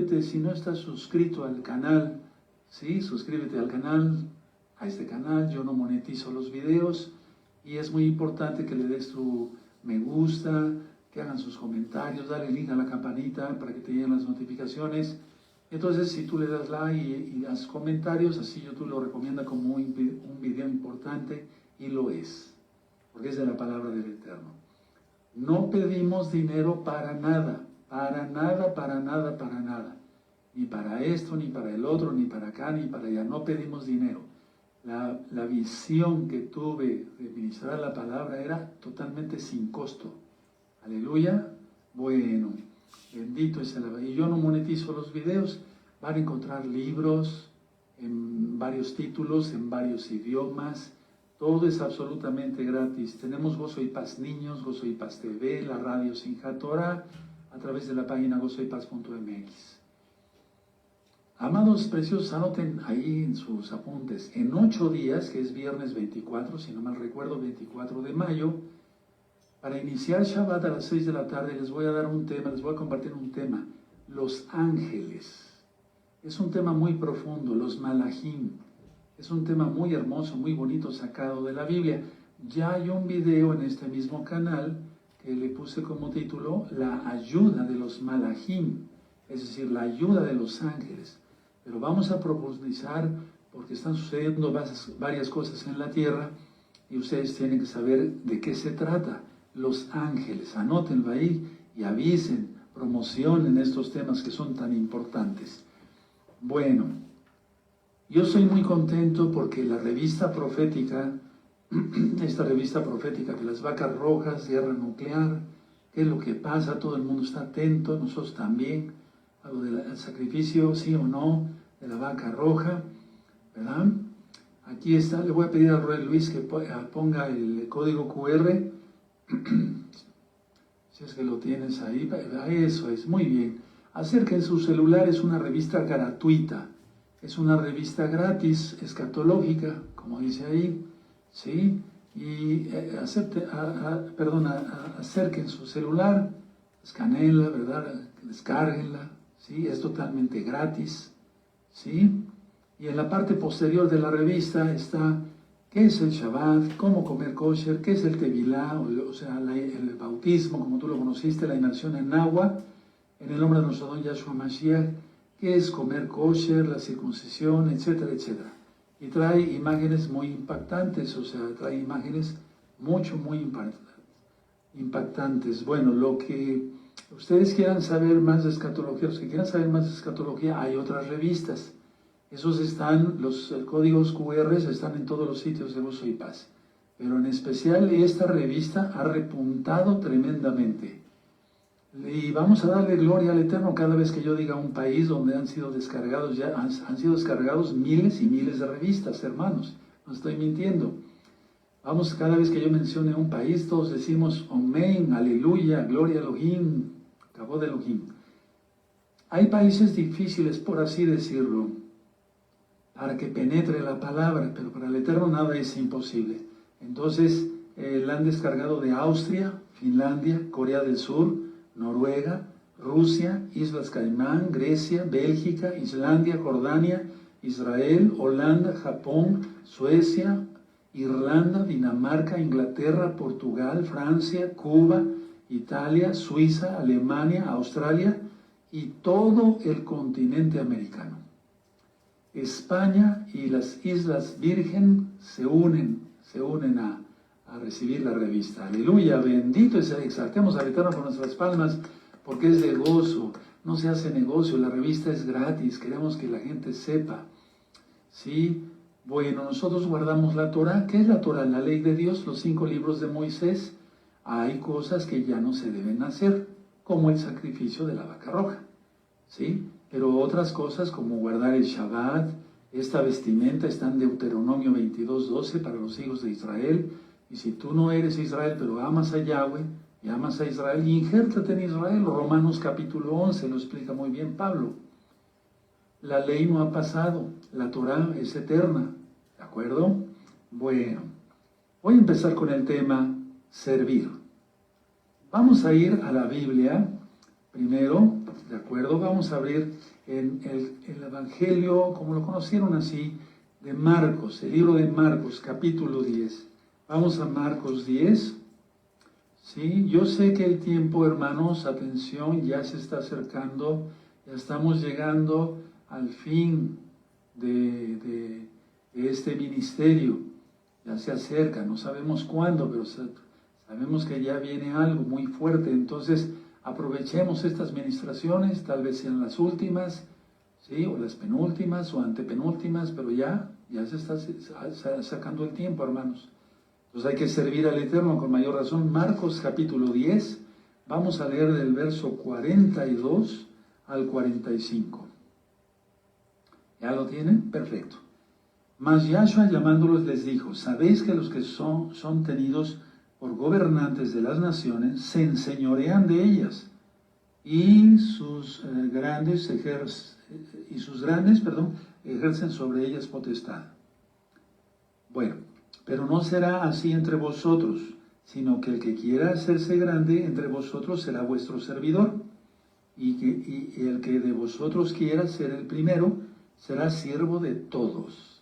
suscríbete si no estás suscrito al canal, ¿sí? Suscríbete al canal, a este canal. Yo no monetizo los videos y es muy importante que le des tu me gusta, que hagan sus comentarios, dale link a la campanita para que te lleguen las notificaciones. Entonces, si tú le das like y das comentarios, así YouTube lo recomienda como un video importante, y lo es, porque es de la palabra del Eterno. No pedimos dinero para nada, para nada, para nada, para nada. Ni para esto, ni para el otro, ni para acá, ni para allá. No pedimos dinero. La visión que tuve de ministrar la palabra era totalmente sin costo. Aleluya. Bueno, bendito es el... Y yo no monetizo los videos. Van a encontrar libros en varios títulos, en varios idiomas. Todo es absolutamente gratis. Tenemos Gozo y Paz Niños, Gozo y Paz TV, la radio Simchat Torah, a través de la página gozoypaz.mx. Amados preciosos, anoten ahí en sus apuntes. En 8 días, que es viernes 24, si no mal recuerdo, 24 de mayo, para iniciar Shabbat a las 6 de la tarde, les voy a dar un tema, les voy a compartir un tema. Los ángeles. Es un tema muy profundo, los malajim. Es un tema muy hermoso, muy bonito, sacado de la Biblia. Ya hay un video en este mismo canal que le puse como título La ayuda de los malajim, es decir, la ayuda de los ángeles. Pero vamos a profundizar porque están sucediendo varias cosas en la tierra y ustedes tienen que saber de qué se trata. Los ángeles, anótenlo ahí y avisen, promocionen estos temas que son tan importantes. Bueno, yo soy muy contento porque la revista profética, esta revista profética de las vacas rojas, guerra nuclear, qué es lo que pasa, todo el mundo está atento, nosotros también, a lo del sacrificio, sí o no, de la vaca roja, ¿verdad? Aquí está, le voy a pedir a Roy Luis que ponga el código QR, si es que lo tienes ahí, eso es, muy bien. Acerquen su celular, es una revista gratuita, es una revista gratis, escatológica, como dice ahí, ¿sí? Y acerquen su celular, escaneenla, ¿verdad? Descárguenla, ¿sí? Es totalmente gratis, ¿sí? Y en la parte posterior de la revista está qué es el Shabbat, cómo comer kosher, qué es el Tevilá, o sea, el bautismo, como tú lo conociste, la inmersión en agua, en el nombre de nuestro don Yahshua Mashiach, qué es comer kosher, la circuncisión, etcétera, etcétera. Y trae imágenes muy impactantes, o sea, trae imágenes muy impactantes. Bueno, lo que ustedes quieran saber más de escatología, los que quieran saber más de escatología, hay otras revistas. Esos están, los códigos QR están en todos los sitios de Gozo y Paz. Pero en especial esta revista ha repuntado tremendamente. Y vamos a darle gloria al Eterno cada vez que yo diga un país donde han sido descargados, han sido descargados miles y miles de revistas, hermanos. No estoy mintiendo. Vamos, cada vez que yo mencione un país, todos decimos amén, aleluya, gloria a Elohim, Kabod Elohim. Hay países difíciles, por así decirlo, para que penetre la palabra, pero para el Eterno nada es imposible. Entonces, la han descargado de Austria, Finlandia, Corea del Sur, Noruega, Rusia, Islas Caimán, Grecia, Bélgica, Islandia, Jordania, Israel, Holanda, Japón, Suecia, Irlanda, Dinamarca, Inglaterra, Portugal, Francia, Cuba, Italia, Suiza, Alemania, Australia y todo el continente americano. España y las Islas Virgen se unen a recibir la revista. Aleluya, bendito es, exaltemos al Eterno con nuestras palmas, porque es de gozo, no se hace negocio, la revista es gratis, queremos que la gente sepa, ¿sí? Bueno, nosotros guardamos la Torah. ¿Qué es la Torah? La ley de Dios, los 5 libros de Moisés. Hay cosas que ya no se deben hacer, como el sacrificio de la vaca roja, ¿sí? Pero otras cosas como guardar el Shabbat, esta vestimenta está en Deuteronomio 22:12 para los hijos de Israel. Y si tú no eres Israel, pero amas a Yahweh y amas a Israel, injértate en Israel. Romanos capítulo 11 lo explica muy bien Pablo. La ley no ha pasado, la Torah es eterna, ¿de acuerdo? Bueno, voy a empezar con el tema servir. Vamos a ir a la Biblia primero, ¿de acuerdo? Vamos a abrir en el Evangelio, como lo conocieron así, de Marcos, el libro de Marcos, capítulo 10. Vamos a Marcos 10. Sí, yo sé que el tiempo, hermanos, atención, ya se está acercando, ya estamos llegando al fin de este ministerio, ya se acerca, no sabemos cuándo, pero sabemos que ya viene algo muy fuerte, entonces aprovechemos estas ministraciones, tal vez sean las últimas, ¿sí? O las penúltimas o antepenúltimas, pero ya se está sacando el tiempo, hermanos. Entonces hay que servir al Eterno con mayor razón. Marcos capítulo 10, vamos a leer del verso 42 al 45. ¿Ya lo tienen? Perfecto. Mas Yahshua llamándolos les dijo, sabéis que los que son tenidos por gobernantes de las naciones se enseñorean de ellas y sus grandes ejercen sobre ellas potestad. Bueno, pero no será así entre vosotros, sino que el que quiera hacerse grande entre vosotros será vuestro servidor, y el que de vosotros quiera ser el primero será siervo de todos.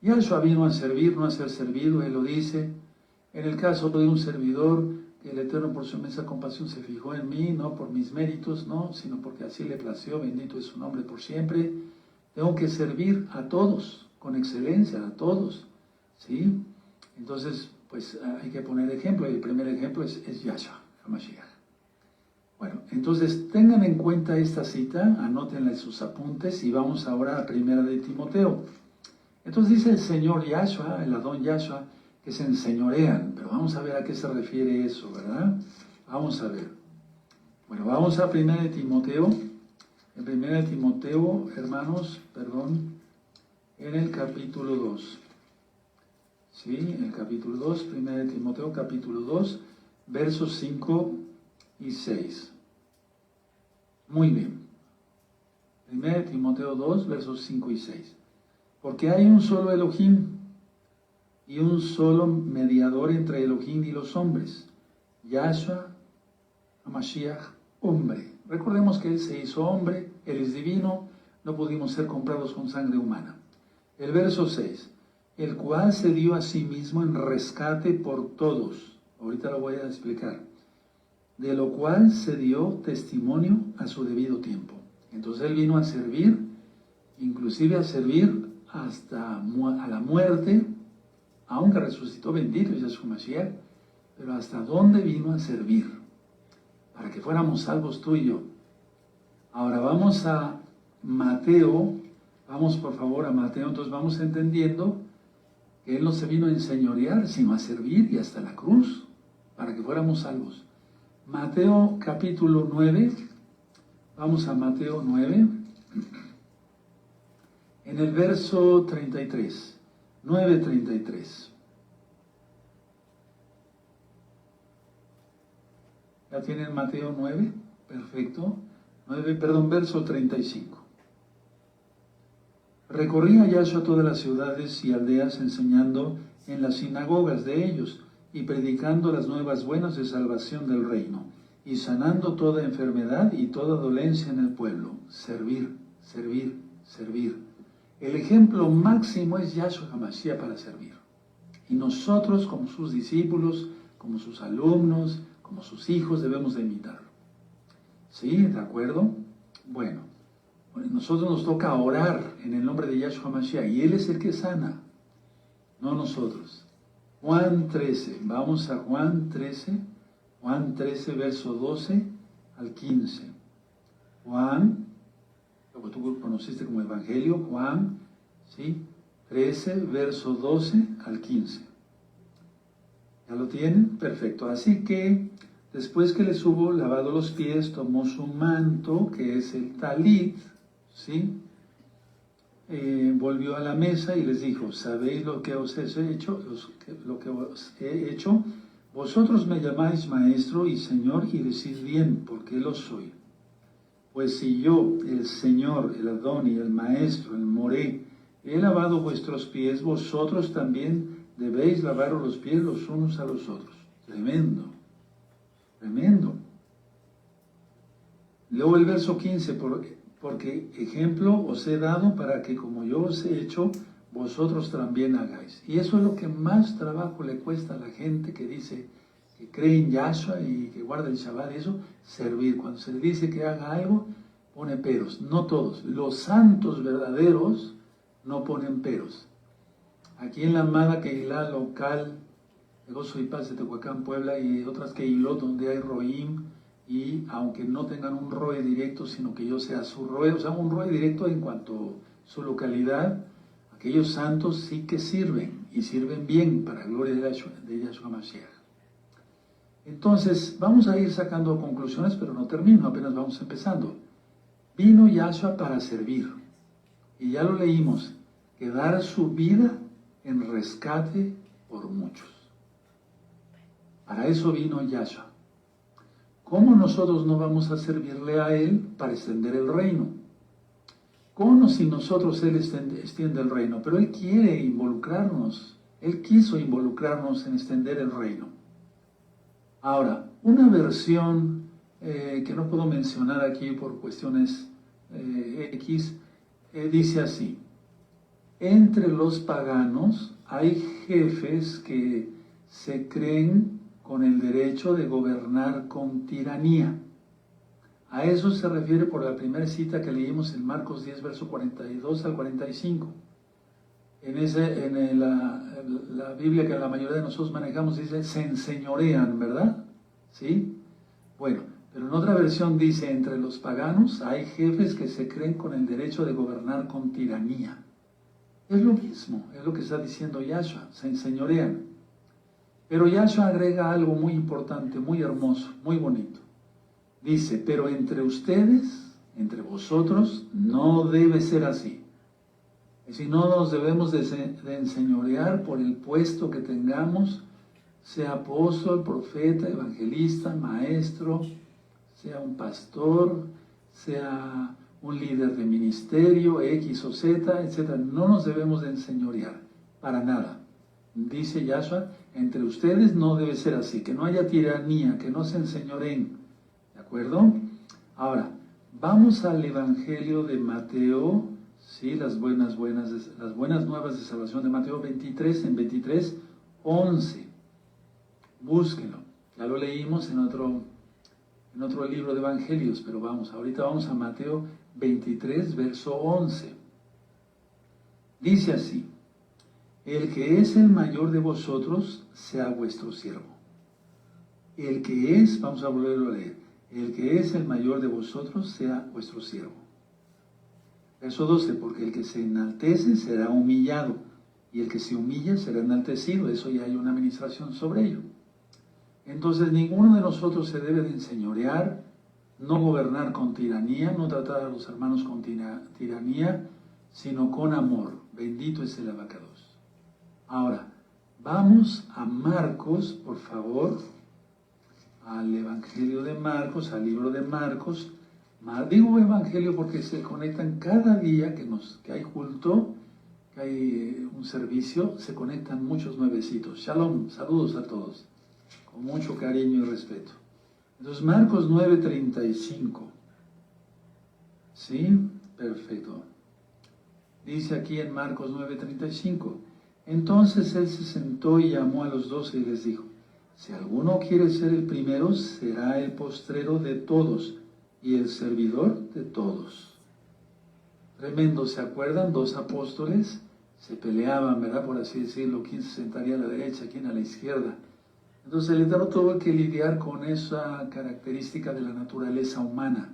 Yahshua vino a servir, no a ser servido, él lo dice. En el caso de un servidor, el Eterno por su inmensa compasión se fijó en mí, no por mis méritos, no, sino porque así le plació, bendito es su nombre por siempre. Tengo que servir a todos, con excelencia, a todos, ¿sí? Entonces, pues hay que poner ejemplo, y el primer ejemplo es Yahshua, HaMashiach. Bueno, entonces tengan en cuenta esta cita, anótenla en sus apuntes, y vamos ahora a primera de Timoteo. Entonces dice el Señor Yahshua, el Adón Yahshua, que se enseñorean, pero vamos a ver a qué se refiere eso, ¿verdad? Vamos a ver. Bueno, vamos a primera de Timoteo. En primera de Timoteo, hermanos, en el capítulo 2. Sí, en el capítulo 2, primera de Timoteo, capítulo 2, versos 5 y 6. Muy bien. Primera de Timoteo 2, versos 5 y 6. Porque hay un solo Elohim y un solo mediador entre Elohim y los hombres, Yahshua HaMashiach, hombre. Recordemos que Él se hizo hombre, Él es divino, no pudimos ser comprados con sangre humana. El verso 6, el cual se dio a sí mismo en rescate por todos. Ahorita lo voy a explicar. De lo cual se dio testimonio a su debido tiempo. Entonces Él vino a servir, inclusive a servir hasta a la muerte, aunque resucitó, bendito es Yahshua Mashiach, pero ¿hasta dónde vino a servir? Para que fuéramos salvos tú y yo. Ahora vamos a Mateo, vamos por favor a Mateo, entonces vamos entendiendo que Él no se vino a enseñorear, sino a servir y hasta la cruz, para que fuéramos salvos. Mateo capítulo 9, vamos a Mateo 9, en el verso 33. 9:33. ¿Ya tienen Mateo 9? Perfecto. Verso 35. Recorría Yahshua todas las ciudades y aldeas enseñando en las sinagogas de ellos y predicando las nuevas buenas de salvación del reino y sanando toda enfermedad y toda dolencia en el pueblo. Servir, servir, servir. El ejemplo máximo es Yahshua HaMashiach para servir. Y nosotros, como sus discípulos, como sus alumnos, como sus hijos, debemos de imitarlo. ¿Sí? ¿De acuerdo? Bueno, nosotros nos toca orar en el nombre de Yahshua HaMashiach y Él es el que sana, no nosotros. Juan 13, vamos a Juan 13, verso 12 al 15. Juan, lo que tú conociste como Evangelio, Juan, ¿sí? 13, verso 12 al 15. ¿Ya lo tienen? Perfecto. Así que, después que les hubo lavado los pies, tomó su manto, que es el talit, ¿sí? Volvió a la mesa y les dijo, ¿sabéis lo que os he hecho? Lo que os he hecho. Vosotros me llamáis maestro y señor y decís bien, porque lo soy. Pues si yo, el Señor, el Adón y el Maestro, el Moré, he lavado vuestros pies, vosotros también debéis lavaros los pies los unos a los otros. Tremendo, tremendo. Luego el verso 15, porque ejemplo os he dado para que como yo os he hecho, vosotros también hagáis. Y eso es lo que más trabajo le cuesta a la gente que dice que cree en Yahshua y que guarda el Shabbat, eso, servir. Cuando se le dice que haga algo, pone peros. No todos. Los santos verdaderos no ponen peros. Aquí en la amada Keilah local, de Gozo y Paz de Tehuacán, Puebla, y otras Keilot donde hay Roim, y aunque no tengan un roe directo, sino que yo sea su roe, o sea, un roe directo en cuanto a su localidad, aquellos santos sí que sirven, y sirven bien para la gloria de Yahshua Mashiach. Entonces, vamos a ir sacando conclusiones, pero no termino, apenas vamos empezando. Vino Yahshua para servir, y ya lo leímos, que dar su vida en rescate por muchos. Para eso vino Yahshua. ¿Cómo nosotros no vamos a servirle a Él para extender el reino? ¿Cómo si nosotros Él extiende el reino? Pero Él quiere involucrarnos. Él quiso involucrarnos en extender el reino. Ahora, una versión que no puedo mencionar aquí por cuestiones X, dice así: entre los paganos hay jefes que se creen con el derecho de gobernar con tiranía. A eso se refiere por la primera cita que leímos en Marcos 10, verso 42 al 45. En la Biblia que la mayoría de nosotros manejamos dice, se enseñorean, ¿verdad? ¿Sí? Bueno, pero en otra versión dice, entre los paganos hay jefes que se creen con el derecho de gobernar con tiranía. Es lo mismo, es lo que está diciendo Yahshua, se enseñorean. Pero Yahshua agrega algo muy importante, muy hermoso, muy bonito. Dice, pero entre ustedes, entre vosotros, no debe ser así. Es decir, no nos debemos de enseñorear por el puesto que tengamos, sea apóstol, profeta, evangelista, maestro, sea un pastor, sea un líder de ministerio, X o Z, etc. No nos debemos de enseñorear, para nada. Dice Yahshua, entre ustedes no debe ser así, que no haya tiranía, que no se enseñoreen. ¿De acuerdo? Ahora, vamos al Evangelio de Mateo, ¿sí? Las buenas nuevas de salvación de Mateo 23, en 23, 11. Búsquenlo. Ya lo leímos en otro libro de Evangelios, pero ahorita vamos a Mateo 23, verso 11. Dice así: el que es el mayor de vosotros, sea vuestro siervo. El que es, vamos a volverlo a leer, el que es el mayor de vosotros, sea vuestro siervo. Verso 12, porque el que se enaltece será humillado, y el que se humilla será enaltecido. Eso ya hay una administración sobre ello. Entonces, ninguno de nosotros se debe de enseñorear, no gobernar con tiranía, no tratar a los hermanos con tiranía, sino con amor. Bendito es el abacados. Ahora, vamos a Marcos, por favor, al Evangelio de Marcos, al libro de Marcos. Digo Evangelio porque se conectan cada día que hay culto, que hay un servicio, se conectan muchos nuevecitos. Shalom, saludos a todos, con mucho cariño y respeto. Entonces, Marcos 9:35. ¿Sí? Perfecto. Dice aquí en Marcos 9:35. Entonces él se sentó y llamó a los 12 y les dijo: si alguno quiere ser el primero, será el postrero de todos y el servidor de todos. Tremendo, ¿se acuerdan? Dos apóstoles se peleaban, ¿verdad? Por así decirlo, quién se sentaría a la derecha, quién a la izquierda. Entonces el Eterno tuvo que lidiar con esa característica de la naturaleza humana.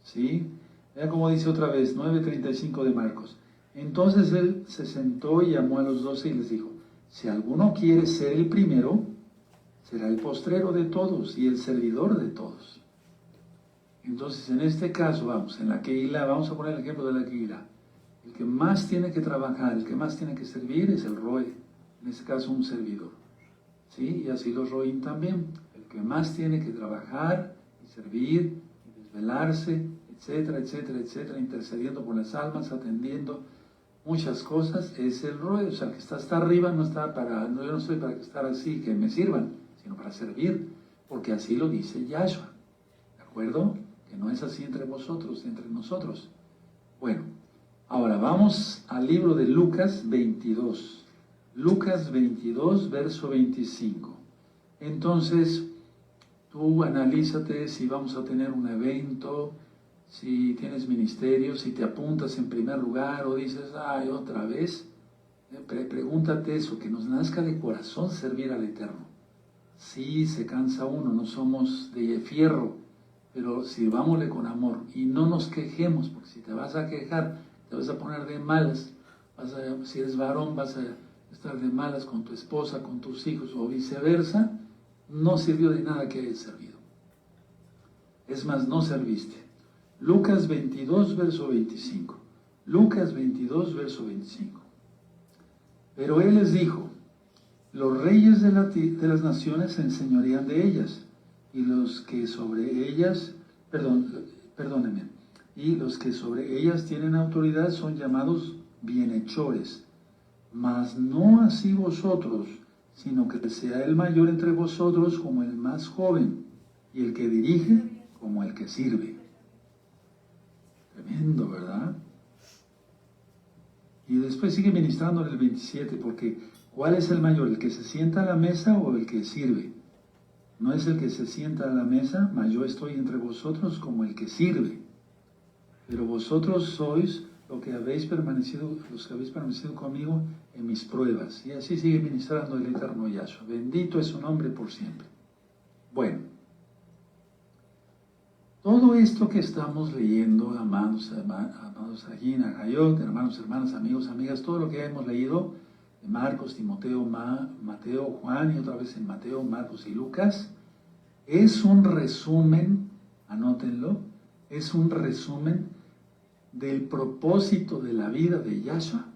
¿Sí? Vean cómo dice otra vez, 9:35 de Marcos. Entonces él se sentó y llamó a los 12 y les dijo: si alguno quiere ser el primero, será el postrero de todos y el servidor de todos. Entonces, en este caso, en la Keilah, vamos a poner el ejemplo de la Keilah. El que más tiene que trabajar, el que más tiene que servir es el Roe, en este caso un servidor. ¿Sí? Y así los Roim también. El que más tiene que trabajar y servir y desvelarse, etcétera, etcétera, etcétera, intercediendo por las almas, atendiendo muchas cosas, es el Roe. O sea, el que está hasta arriba yo no estoy para estar así, que me sirvan, sino para servir, porque así lo dice Yahshua. ¿De acuerdo? que no es así entre vosotros, entre nosotros. Bueno, ahora vamos al libro de Lucas 22. Lucas 22, verso 25. Entonces, tú analízate si vamos a tener un evento, si tienes ministerio, si te apuntas en primer lugar o dices, ay, otra vez. Pregúntate eso, que nos nazca de corazón servir al Eterno. Sí, se cansa uno, no somos de fierro, pero sirvámosle con amor y no nos quejemos, porque si te vas a quejar, te vas a poner de malas, si eres varón vas a estar de malas con tu esposa, con tus hijos o viceversa, no sirvió de nada que hayas servido. Es más, no serviste. Lucas 22, verso 25. Lucas 22, verso 25. Pero él les dijo, los reyes de las naciones se enseñorean de ellas, y los que sobre ellas, y los que sobre ellas tienen autoridad son llamados bienhechores. Mas no así vosotros, sino que sea el mayor entre vosotros como el más joven, y el que dirige como el que sirve. Tremendo, ¿verdad? Y después sigue ministrando en el 27, porque ¿cuál es el mayor? ¿El que se sienta a la mesa o el que sirve? No es el que se sienta a la mesa, mas yo estoy entre vosotros como el que sirve. Pero vosotros sois los que habéis permanecido conmigo en mis pruebas. Y así sigue ministrando el eterno Yahshua. Bendito es su nombre por siempre. Bueno, todo esto que estamos leyendo, amados Agina, Hayot, hermanos, hermanas, amigos, amigas, todo lo que hemos leído de Marcos, Timoteo, Mateo, Juan y otra vez en Mateo, Marcos y Lucas, es un resumen, anótenlo, es un resumen del propósito de la vida de Yahshua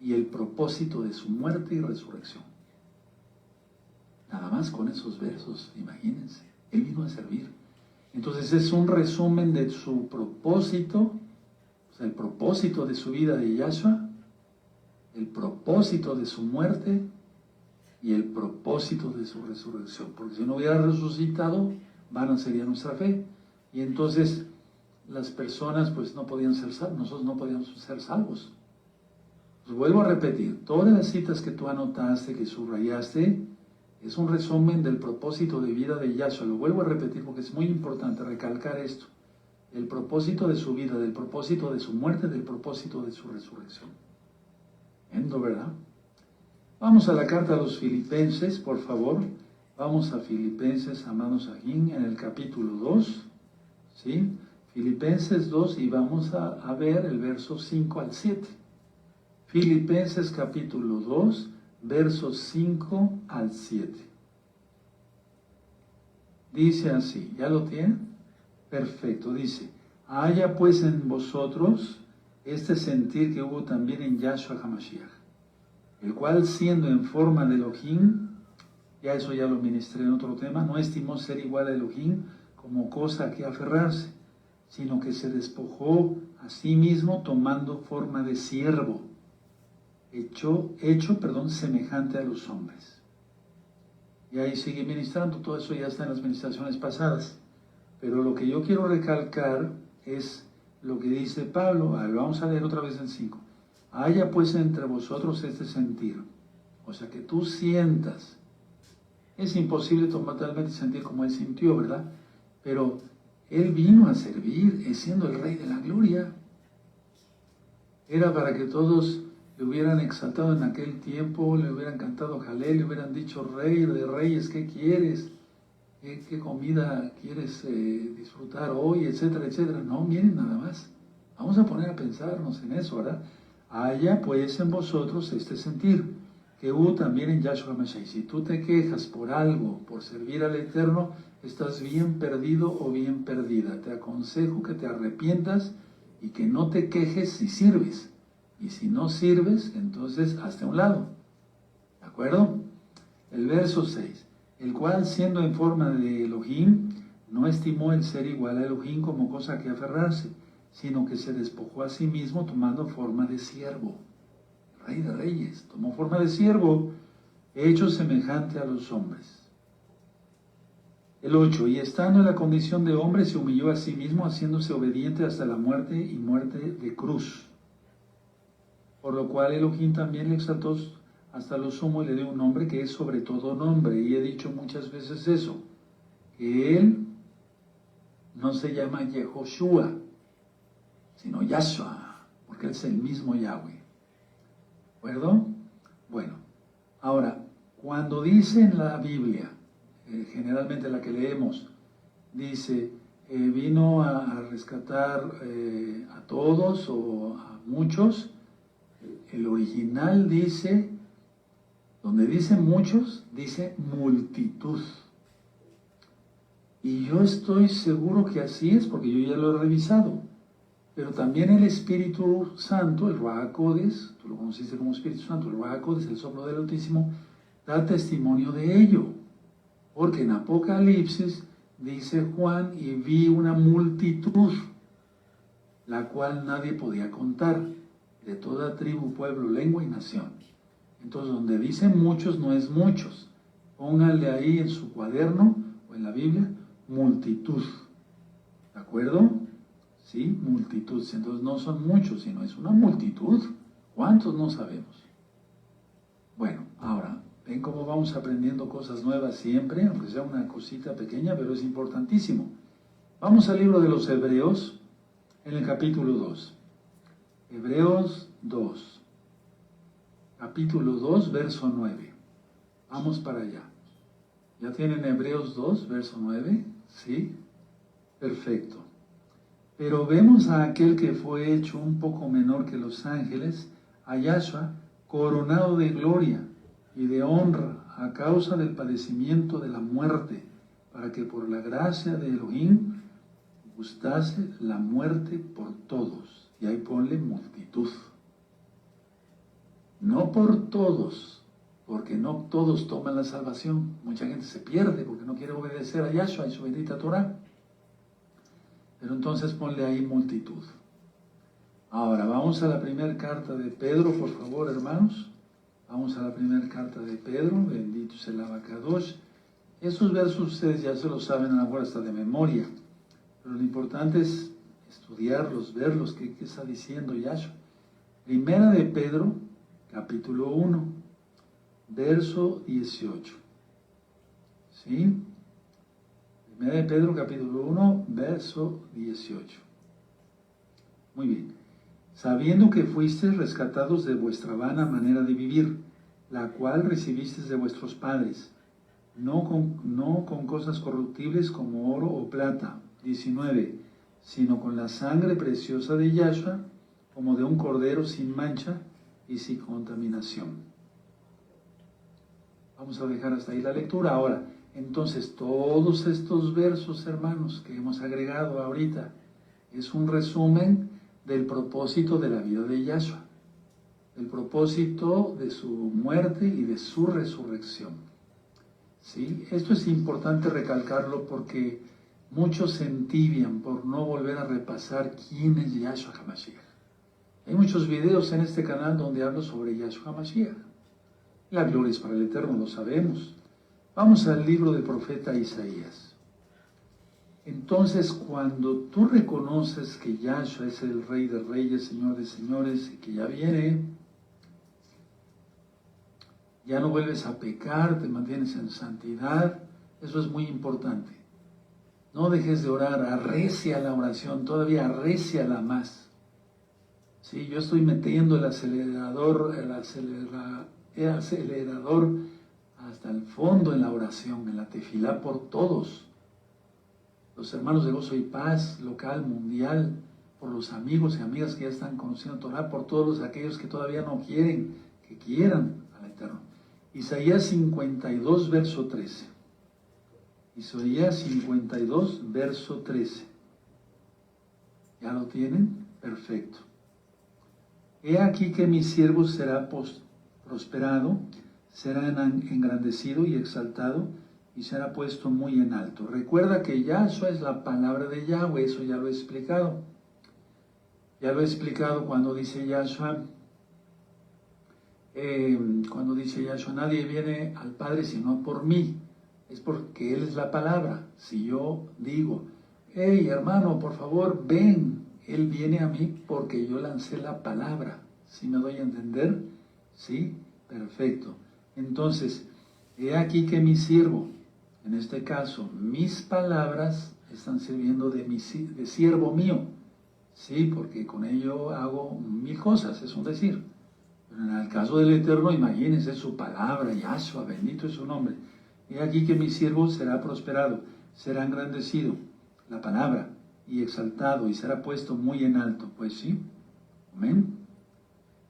y el propósito de su muerte y resurrección. Nada más con esos versos, imagínense, Él vino a servir. Entonces es un resumen de su propósito, o sea, el propósito de su vida de Yahshua, el propósito de su muerte y el propósito de su resurrección. Porque si no hubiera resucitado, vana sería nuestra fe. Y entonces las personas pues no podían ser salvos, nosotros no podíamos ser salvos. Pues vuelvo a repetir, todas las citas que tú anotaste, que subrayaste, es un resumen del propósito de vida de Yahshua. Lo vuelvo a repetir porque es muy importante recalcar esto. El propósito de su vida, del propósito de su muerte, del propósito de su resurrección. ¿Entiendo, verdad? Vamos a la carta a los Filipenses, por favor. Vamos a Filipenses, amados Ajín, en el capítulo 2. ¿Sí? Filipenses 2 y vamos a ver el verso 5 al 7. Filipenses capítulo 2, versos 5 al 7. Dice así, ¿ya lo tienen? Perfecto, dice, haya pues en vosotros este sentir que hubo también en Yahshua HaMashiach, el cual siendo en forma de Elohim, ya eso ya lo ministré en otro tema, no estimó ser igual a Elohim como cosa a que aferrarse, sino que se despojó a sí mismo tomando forma de siervo, hecho, semejante a los hombres. Y ahí sigue ministrando, todo eso ya está en las ministraciones pasadas. Pero lo que yo quiero recalcar es lo que dice Pablo. Lo vamos a leer otra vez en 5. Haya pues entre vosotros este sentir. O sea, que tú sientas. Es imposible totalmente sentir como él sintió, ¿verdad? Pero él vino a servir, siendo el Rey de la Gloria. Era para que todos le hubieran exaltado en aquel tiempo, le hubieran cantado Jalel, le hubieran dicho, Rey de Reyes, ¿qué quieres? ¿Qué comida quieres disfrutar hoy? Etcétera, etcétera. No, miren nada más. Vamos a poner a pensarnos en eso, ¿verdad? Haya pues en vosotros este sentir, que hubo también en Yahshua HaMashiach. Si tú te quejas por algo, por servir al Eterno, estás bien perdido o bien perdida. Te aconsejo que te arrepientas y que no te quejes si sirves. Y si no sirves, entonces hazte a un lado. ¿De acuerdo? El verso 6. El cual, siendo en forma de Elohim, no estimó el ser igual a Elohim como cosa que aferrarse, sino que se despojó a sí mismo tomando forma de siervo. Rey de Reyes, tomó forma de siervo, hecho semejante a los hombres. El 8, y estando en la condición de hombre, se humilló a sí mismo, haciéndose obediente hasta la muerte y muerte de cruz. Por lo cual Elohim también le exaltó hasta lo sumo y le dio un nombre que es sobre todo nombre. Y he dicho muchas veces eso, que él no se llama Yehoshua, sino Yahshua, porque él es el mismo Yahweh. ¿De acuerdo? Bueno, ahora, cuando dice en la Biblia, generalmente la que leemos, dice, vino a rescatar a todos o a muchos, el original dice, donde dice muchos, dice multitud. Y yo estoy seguro que así es, porque yo ya lo he revisado. Pero también el Espíritu Santo, el Ruach HaKodesh, tú lo conociste como Espíritu Santo, el Ruach HaKodesh, el soplo del Altísimo, da testimonio de ello. Porque en Apocalipsis dice Juan, y vi una multitud, la cual nadie podía contar, de toda tribu, pueblo, lengua y nación. Entonces, donde dice muchos, no es muchos. Pónganle ahí en su cuaderno o en la Biblia, multitud. ¿De acuerdo? Sí, multitud. Entonces no son muchos, sino es una multitud. ¿Cuántos? No sabemos. Bueno, ahora, ven cómo vamos aprendiendo cosas nuevas siempre, aunque sea una cosita pequeña, pero es importantísimo. Vamos al libro de los Hebreos, en el capítulo 2. Hebreos 2. Capítulo 2, verso 9. Vamos para allá. ¿Ya tienen Hebreos 2, verso 9? ¿Sí? Perfecto. Pero vemos a aquel que fue hecho un poco menor que los ángeles, a Yahshua, coronado de gloria y de honra a causa del padecimiento de la muerte, para que por la gracia de Elohim gustase la muerte por todos. Y ahí ponle multitud. No por todos, porque no todos toman la salvación. Mucha gente se pierde porque no quiere obedecer a Yahshua y su bendita Torah. Pero entonces ponle ahí multitud. Ahora, vamos a la primera carta de Pedro, por favor, hermanos. Vamos a la primera carta de Pedro, bendito sea el Abacadosh. Esos versos ustedes ya se los saben ahora hasta de memoria. Pero lo importante es estudiarlos, verlos, qué está diciendo Yahshua. Primera de Pedro, capítulo 1, verso 18. ¿Sí? Primera de Pedro, capítulo 1, verso 18. Muy bien. Sabiendo que fuisteis rescatados de vuestra vana manera de vivir, la cual recibisteis de vuestros padres, no con cosas corruptibles como oro o plata, 19, sino con la sangre preciosa de Yahshua, como de un cordero sin mancha y sin contaminación. Vamos a dejar hasta ahí la lectura. Ahora, entonces, todos estos versos, hermanos, que hemos agregado ahorita, es un resumen del propósito de la vida de Yahshua, el propósito de su muerte y de su resurrección. ¿Sí? Esto es importante recalcarlo porque muchos se entibian por no volver a repasar quién es Yahshua HaMashiach. Hay muchos videos en este canal donde hablo sobre Yahshua HaMashiach. La gloria es para el Eterno, lo sabemos. Vamos al libro del profeta Isaías. Entonces, cuando tú reconoces que Yahshua es el Rey de Reyes, Señor de Señores, y que ya viene, ya no vuelves a pecar, te mantienes en santidad, eso es muy importante. No dejes de orar, arrecia la oración, todavía arréciala más. Sí, yo estoy metiendo el acelerador hasta el fondo en la oración, en la tefilá por todos. Los hermanos de Gozo y Paz, local, mundial, por los amigos y amigas que ya están conociendo Torah, por todos aquellos que todavía no quieren, que quieran al Eterno. Isaías 52, verso 13. Isaías 52, verso 13. ¿Ya lo tienen? Perfecto. He aquí que mi siervo será prosperado, será engrandecido y exaltado, y será puesto muy en alto. Recuerda que Yahshua es la palabra de Yahweh, eso ya lo he explicado. Ya lo he explicado cuando dice Yahshua, nadie viene al Padre sino por mí. es porque Él es la palabra. Si yo digo, hey hermano, por favor, ven, Él viene a mí porque yo lancé la palabra. ¿Sí me doy a entender? ¿Sí? Perfecto. Entonces, he aquí que mi siervo, en este caso, mis palabras están sirviendo de siervo mío. Sí, porque con ello hago 1000 cosas, es un decir. Pero en el caso del Eterno, imagínense su palabra, Yahshua, bendito es su nombre. He aquí que mi siervo será prosperado, será engrandecido, la palabra, y exaltado, y será puesto muy en alto. Pues sí, amén.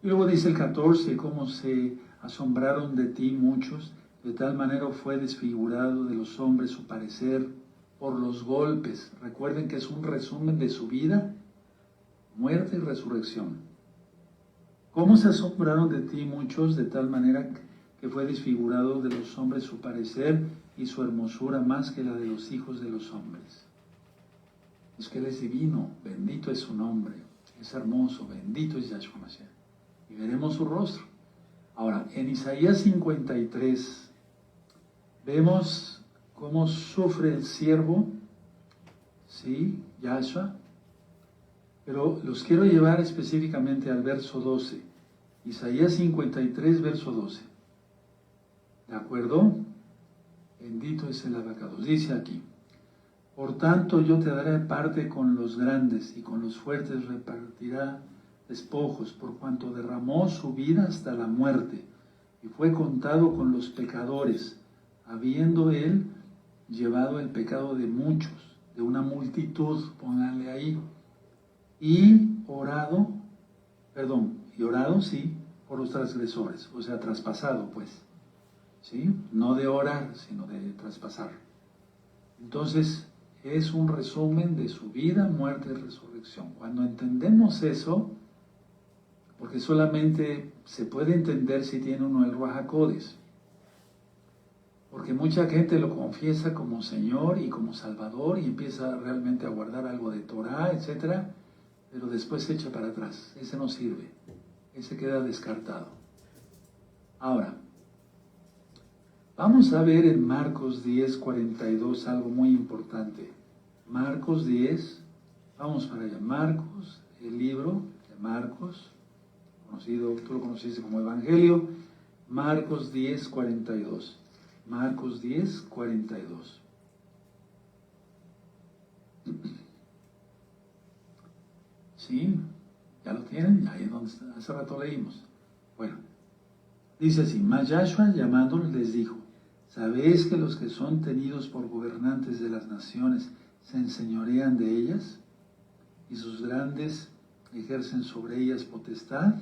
Y luego dice el 14, cómo se asombraron de ti muchos, de tal manera fue desfigurado de los hombres su parecer por los golpes. Recuerden que es un resumen de su vida, muerte y resurrección. ¿Cómo se asombraron de ti muchos, de tal manera que fue desfigurado de los hombres su parecer y su hermosura más que la de los hijos de los hombres? Es que Él es divino, bendito es su nombre, es hermoso, bendito es Yahshua Mashiach. Y veremos su rostro. Ahora, en Isaías 53, vemos cómo sufre el siervo, ¿sí? Yahshua. Pero los quiero llevar específicamente al verso 12. Isaías 53, verso 12. ¿De acuerdo? Bendito es el abacados. Dice aquí, por tanto yo te daré parte con los grandes y con los fuertes repartirá despojos, por cuanto derramó su vida hasta la muerte y fue contado con los pecadores, habiendo él llevado el pecado de muchos, de una multitud, pónganle ahí, y orado, sí, por los transgresores, o sea, traspasado, pues, ¿sí? No de orar, sino de traspasar. Entonces, es un resumen de su vida, muerte y resurrección. Cuando entendemos eso, porque solamente se puede entender si tiene uno el Ruach HaKodesh, porque mucha gente lo confiesa como Señor y como Salvador y empieza realmente a guardar algo de Torah, etcétera, pero después se echa para atrás. Ese no sirve, ese queda descartado. Ahora, vamos a ver en Marcos 10, 42 algo muy importante. Marcos 10, vamos para allá. Marcos, el libro de Marcos, conocido, tú lo conociste como Evangelio. Marcos 10, 42. Marcos 10, 42. ¿Sí? ¿Ya lo tienen? Ahí es donde hace rato leímos. Bueno, dice así, mas Yahshua llamándolos les dijo, ¿sabéis que los que son tenidos por gobernantes de las naciones se enseñorean de ellas? Y sus grandes ejercen sobre ellas potestad.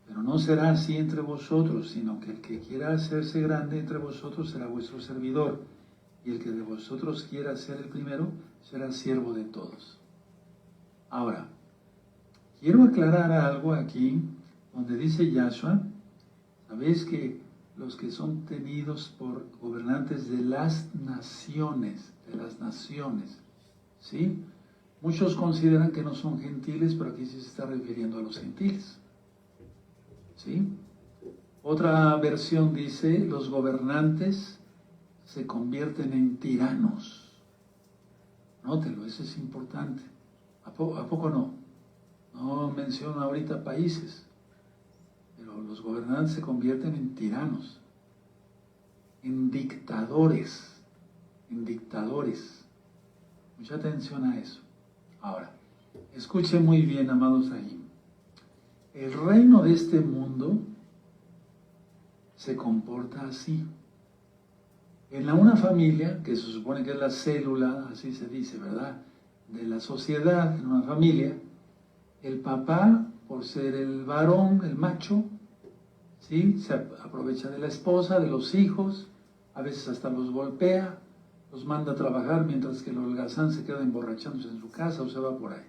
Pero no será así entre vosotros, sino que el que quiera hacerse grande entre vosotros será vuestro servidor, y el que de vosotros quiera ser el primero será siervo de todos. Ahora, quiero aclarar algo aquí, donde dice Yahshua, sabéis que los que son tenidos por gobernantes de las naciones, ¿sí? Muchos consideran que no son gentiles, pero aquí sí se está refiriendo a los gentiles. ¿Sí? Otra versión dice, los gobernantes se convierten en tiranos. Nótelo, eso es importante. ¿A poco no? No menciono ahorita países, pero los gobernantes se convierten en tiranos, en dictadores, Mucha atención a eso. Ahora, escuchen muy bien, amados ahí. El reino de este mundo se comporta así. En una familia, que se supone que es la célula, así se dice, ¿verdad?, de la sociedad, en una familia, el papá, por ser el varón, el macho, ¿sí?, se aprovecha de la esposa, de los hijos, a veces hasta los golpea, los manda a trabajar, mientras que el holgazán se queda emborrachándose en su casa o se va por ahí.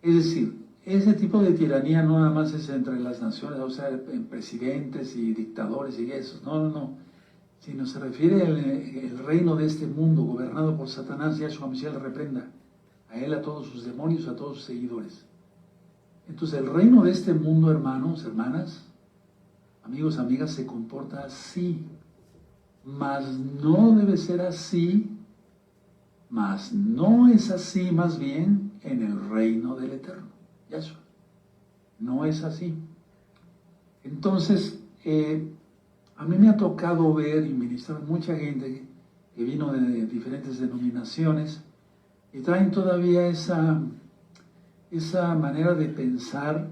Es decir, ese tipo de tiranía no nada más es entre las naciones, o sea, en presidentes y dictadores y esos, no, sino se refiere al el reino de este mundo gobernado por Satanás. Yahshua Mashiach le reprenda a él, a todos sus demonios, a todos sus seguidores. Entonces el reino de este mundo, hermanos, hermanas, amigos, amigas, se comporta así. mas no debe ser así, mas no es así más bien en el reino del Eterno, Yahshua. No es así. Entonces, a mí me ha tocado ver y ministrar mucha gente que vino de diferentes denominaciones y traen todavía esa manera de pensar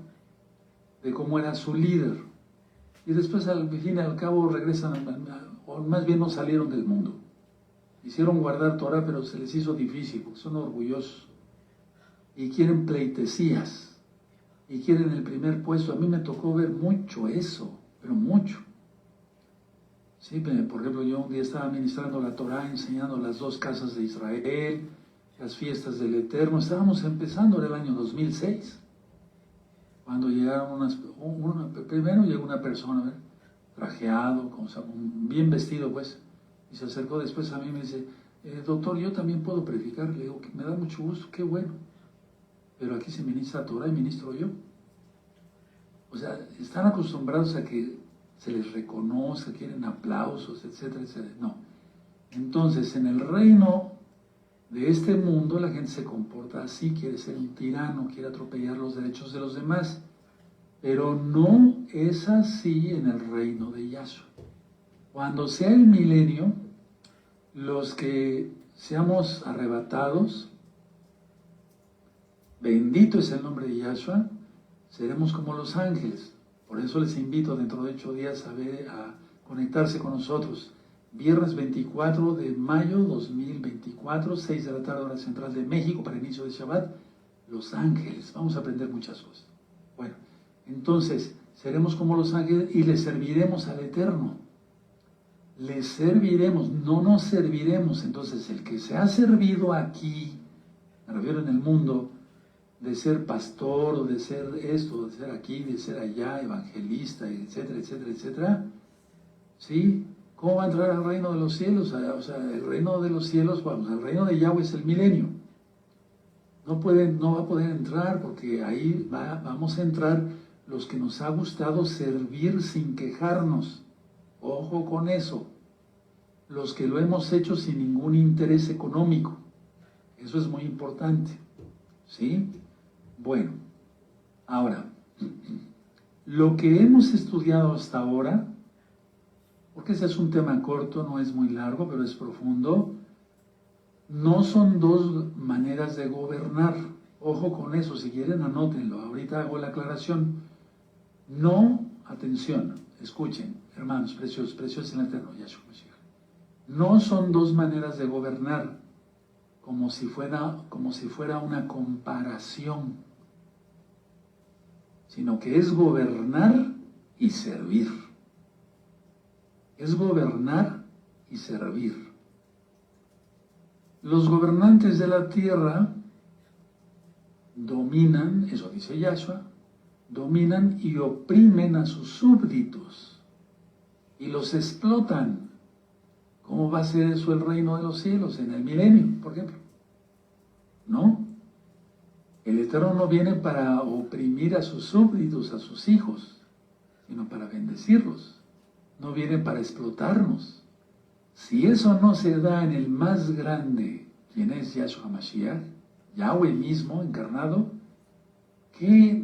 de cómo era su líder. Y después, al fin y al cabo, regresan, o más bien no salieron del mundo. Hicieron guardar Torah, pero se les hizo difícil, porque son orgullosos. Y quieren pleitesías. Y quieren el primer puesto. A mí me tocó ver mucho eso, pero mucho. Sí, por ejemplo, yo un día estaba ministrando la Torah, enseñando las 2 casas de Israel, las fiestas del Eterno. Estábamos empezando en el año 2006. Cuando llegaron primero llegó una persona, trajeado, bien vestido, pues, y se acercó después a mí y me dice, doctor, yo también puedo predicar. Le digo, me da mucho gusto, qué bueno, pero aquí se ministra Torah y ministro yo. O sea, están acostumbrados a que se les reconozca, quieren aplausos, etcétera, etcétera. No. Entonces, en el reino de este mundo, la gente se comporta así, quiere ser un tirano, quiere atropellar los derechos de los demás. Pero no es así en el reino de Yahshua. Cuando sea el milenio, los que seamos arrebatados, bendito es el nombre de Yahshua, seremos como los ángeles. Por eso les invito dentro de 8 días a conectarse con nosotros. Viernes 24 de mayo 2024, 6 de la tarde, hora central de México, para inicio de Shabbat, Los Ángeles. Vamos a aprender muchas cosas. Bueno, entonces, seremos como los ángeles y le serviremos al Eterno. Le serviremos, no nos serviremos. Entonces, el que se ha servido aquí, me refiero en el mundo, de ser pastor, o de ser esto, de ser aquí, de ser allá, evangelista, etcétera, etcétera, etcétera, ¿sí? ¿Cómo va a entrar al reino de los cielos? O sea, el reino de los cielos, vamos, el reino de Yahweh es el milenio. No va a poder entrar porque ahí vamos a entrar los que nos ha gustado servir sin quejarnos. Ojo con eso. Los que lo hemos hecho sin ningún interés económico. Eso es muy importante. ¿Sí? Bueno, ahora, lo que hemos estudiado hasta ahora, porque ese es un tema corto, no es muy largo, pero es profundo, no son 2 maneras de gobernar. Ojo con eso, si quieren anótenlo, ahorita hago la aclaración. No, atención, escuchen, hermanos, preciosos en el Eterno, Yahshua Mashiach. No son 2 maneras de gobernar, como si fuera una comparación, sino que es gobernar y servir. Es gobernar y servir. Los gobernantes de la tierra dominan, eso dice Yahshua, dominan y oprimen a sus súbditos y los explotan. ¿Cómo va a ser eso el reino de los cielos en el milenio, por ejemplo? No. El Eterno no viene para oprimir a sus súbditos, a sus hijos, sino para bendecirlos. No viene para explotarnos. Si eso no se da en el más grande, quien es Yahshua Mashiach, Yahweh mismo encarnado, ¿qué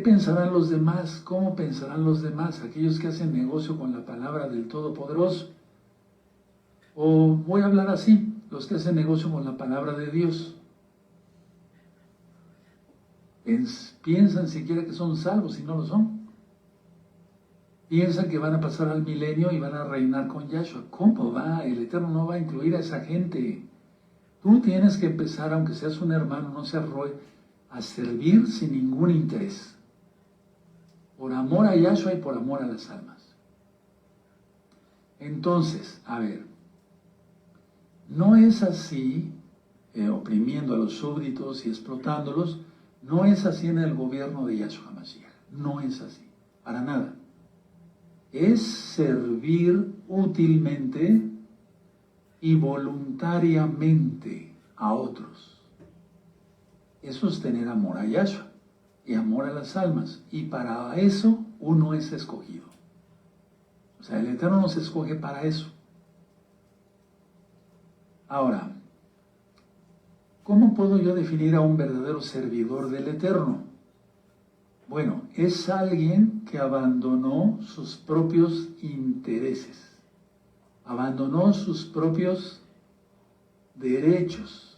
pensarán los demás? ¿Cómo pensarán los demás? Aquellos que hacen negocio con la palabra del Todopoderoso. O voy a hablar así, los que hacen negocio con la palabra de Dios. Piensan siquiera que son salvos y no lo son. Piensan que van a pasar al milenio y van a reinar con Yahshua. ¿Cómo va? El Eterno no va a incluir a esa gente. Tú tienes que empezar, aunque seas un hermano, no seas Roy, a servir sin ningún interés. Por amor a Yahshua y por amor a las almas. Entonces, a ver, no es así, oprimiendo a los súbditos y explotándolos, no es así en el gobierno de Yahshua Mashiach. No es así, para nada. Es servir útilmente y voluntariamente a otros. Eso es tener amor a Yahshua y amor a las almas. Y para eso uno es escogido. O sea, el Eterno nos escoge para eso. Ahora, ¿cómo puedo yo definir a un verdadero servidor del Eterno? Bueno, es alguien que abandonó sus propios intereses, abandonó sus propios derechos,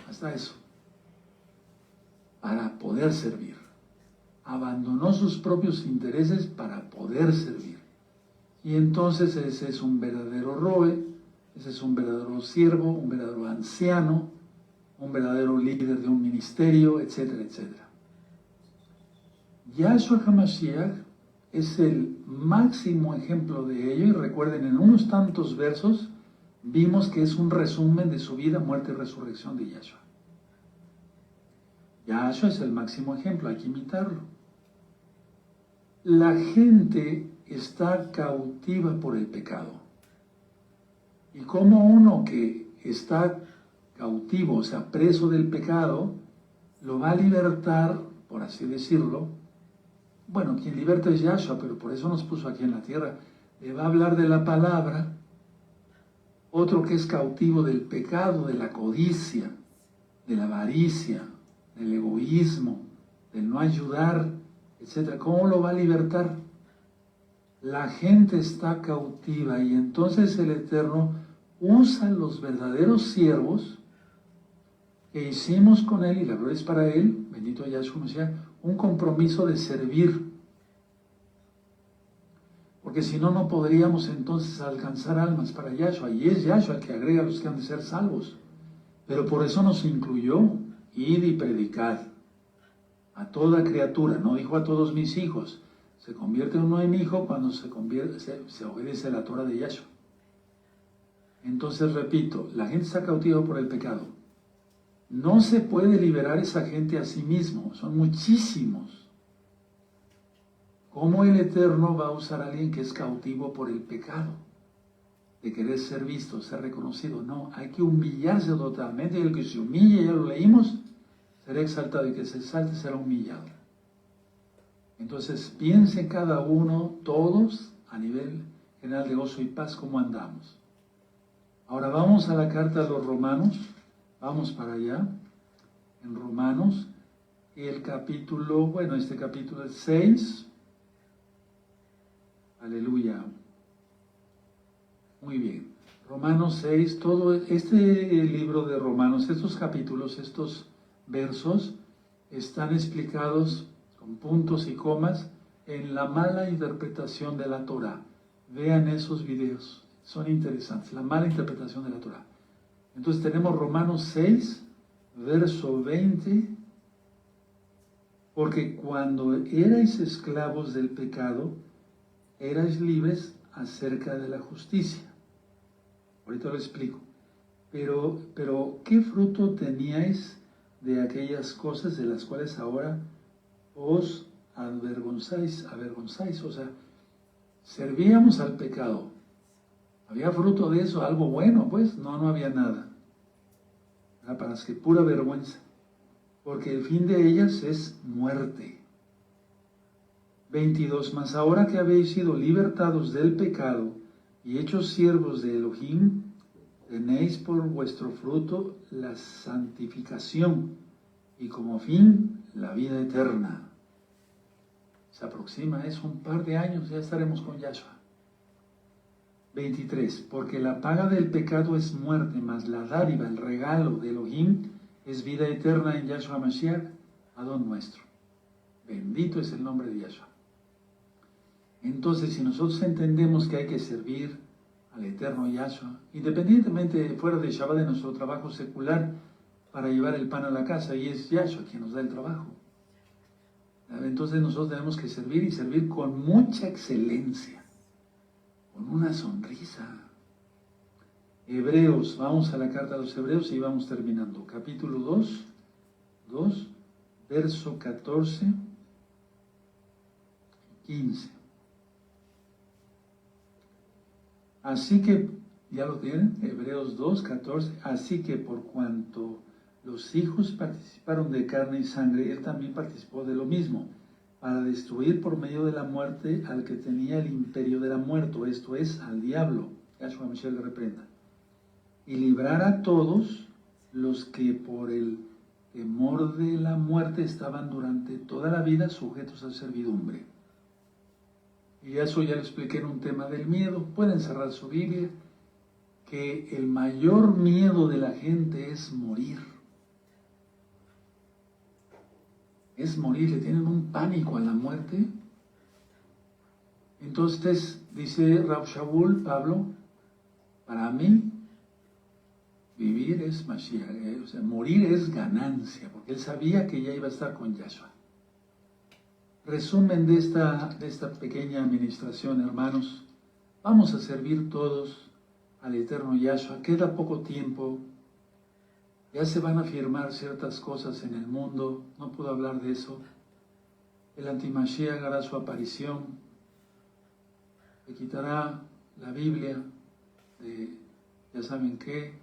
hasta eso, para poder servir. Abandonó sus propios intereses para poder servir. Y entonces ese es un verdadero roe, ese es un verdadero siervo, un verdadero anciano, un verdadero líder de un ministerio, etcétera, etcétera. Yahshua HaMashiach es el máximo ejemplo de ello, y recuerden, en unos tantos versos vimos que es un resumen de su vida, muerte y resurrección de Yahshua. Yahshua es el máximo ejemplo, hay que imitarlo. La gente está cautiva por el pecado. Y como uno que está cautivo, o sea, preso del pecado, lo va a libertar, por así decirlo. Bueno, quien liberta es Yahshua, pero por eso nos puso aquí en la tierra. Le va a hablar de la palabra. Otro que es cautivo del pecado, de la codicia, de la avaricia, del egoísmo, del no ayudar, etc. ¿Cómo lo va a libertar? La gente está cautiva, y entonces el Eterno usa los verdaderos siervos que hicimos con Él, y la gloria es para Él, bendito Yahshua Mashiach, un compromiso de servir. Porque si no, no podríamos entonces alcanzar almas para Yahshua, y es Yahshua el que agrega a los que han de ser salvos. Pero por eso nos incluyó: id y predicad a toda criatura. No dijo a todos mis hijos. Se convierte uno en hijo cuando se obedece a la Torah de Yahshua. Entonces, repito, la gente está cautiva por el pecado. No se puede liberar esa gente a sí mismo, son muchísimos. ¿Cómo el Eterno va a usar a alguien que es cautivo por el pecado? De querer ser visto, ser reconocido. No, hay que humillarse totalmente, y el que se humille, ya lo leímos, será exaltado, y que se exalte será humillado. Entonces, piense cada uno, todos, a nivel general de gozo y paz, cómo andamos. Ahora vamos a la carta a los Romanos, vamos para allá, en Romanos, el capítulo, bueno, este capítulo es 6, aleluya, muy bien, Romanos 6, todo este libro de Romanos, estos capítulos, estos versos, están explicados con puntos y comas en la mala interpretación de la Torah. Vean esos videos, son interesantes, la mala interpretación de la Torah. Entonces tenemos Romanos 6, verso 20, porque cuando erais esclavos del pecado, erais libres acerca de la justicia. Ahorita lo explico. Pero ¿qué fruto teníais de aquellas cosas de las cuales ahora os avergonzáis? O sea, servíamos al pecado. ¿Había fruto de eso? ¿Algo bueno? Pues no había nada. Era para que pura vergüenza. Porque el fin de ellas es muerte. 22. Mas ahora que habéis sido libertados del pecado y hechos siervos de Elohim, tenéis por vuestro fruto la santificación, y como fin la vida eterna. Se aproxima, es un par de años, ya estaremos con Yahshua. 23. Porque la paga del pecado es muerte, mas la dádiva, el regalo de Elohim, es vida eterna en Yahshua Mashiach, Adón nuestro. Bendito es el nombre de Yahshua. Entonces, si nosotros entendemos que hay que servir al eterno Yahshua, independientemente fuera de Shabbat, de nuestro trabajo secular, para llevar el pan a la casa, y es Yahshua quien nos da el trabajo. Entonces nosotros tenemos que servir, y servir con mucha excelencia, con una sonrisa. Hebreos, vamos a la carta a los Hebreos y vamos terminando. Capítulo 2, verso 14 y 15. Así que, ya lo tienen, Hebreos 2, 14. Así que por cuanto los hijos participaron de carne y sangre, él también participó de lo mismo, para destruir por medio de la muerte al que tenía el imperio de la muerte, esto es, al diablo, Yahshua Mashiach le reprenda, y librar a todos los que por el temor de la muerte estaban durante toda la vida sujetos a servidumbre. Y eso ya lo expliqué en un tema del miedo. Pueden cerrar su Biblia, que el mayor miedo de la gente es morir. Es morir, le tienen un pánico a la muerte. Entonces, dice Rav Shaul, Pablo, para mí, vivir es Mashiach, o sea, morir es ganancia, porque él sabía que ya iba a estar con Yahshua. Resumen de esta pequeña administración, hermanos. Vamos a servir todos al eterno Yahshua. Queda poco tiempo. Ya se van a firmar ciertas cosas en el mundo. No puedo hablar de eso. El antimashiach hará su aparición. Le quitará la Biblia de ya saben qué.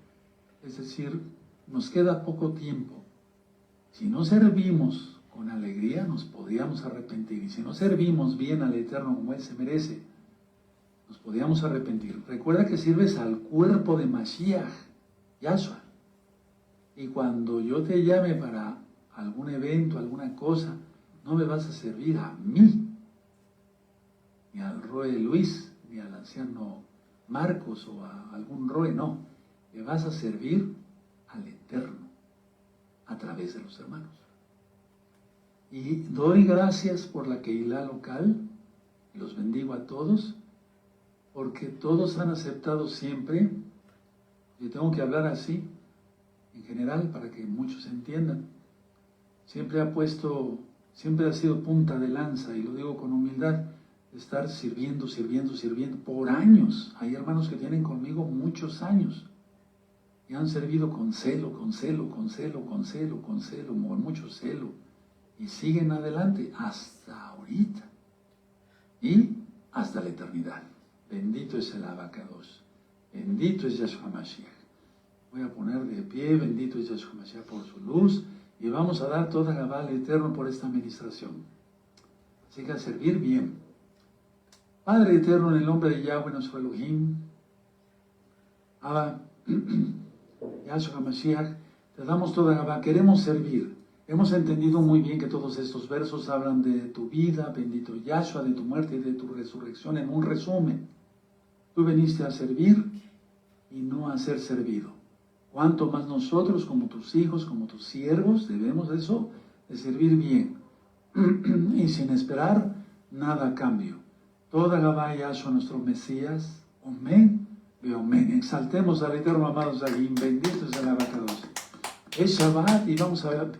Es decir, nos queda poco tiempo. Si no servimos con alegría, nos podríamos arrepentir. Y si no servimos bien al Eterno como Él se merece, nos podríamos arrepentir. Recuerda que sirves al cuerpo de Mashiach, Yahshua. Y cuando yo te llame para algún evento, alguna cosa, no me vas a servir a mí, ni al Roe Luis, ni al anciano Marcos o a algún Roe, no. Me vas a servir al Eterno a través de los hermanos. Y doy gracias por la Keilah local, y los bendigo a todos, porque todos han aceptado siempre. Yo tengo que hablar así, en general, para que muchos entiendan. Siempre ha sido punta de lanza, y lo digo con humildad, estar sirviendo por años. Hay hermanos que tienen conmigo muchos años, y han servido con celo, con mucho celo, y siguen adelante hasta ahorita, y hasta la eternidad. Bendito es el Abacados, bendito es Yahshua Mashiach. Voy a poner de pie, bendito es Yahshua Mashiach por su luz, y vamos a dar toda Gabá al Eterno por esta administración. Así que a servir bien. Padre Eterno, en el nombre de Yahweh, nuestro Elohim, Abba, Yahshua Mashiach, te damos toda Gabá, queremos servir. Hemos entendido muy bien que todos estos versos hablan de tu vida, bendito Yahshua, de tu muerte y de tu resurrección. En un resumen, tú veniste a servir y no a ser servido. Cuanto más nosotros, como tus hijos, como tus siervos, debemos de eso, de servir bien. Y sin esperar nada a cambio. Toda Gabá Yahshua, nuestro Mesías. Amén y amén. Exaltemos al Eterno, amados, ahí. Bendito es el Abacados. Es Shabbat y vamos a pedir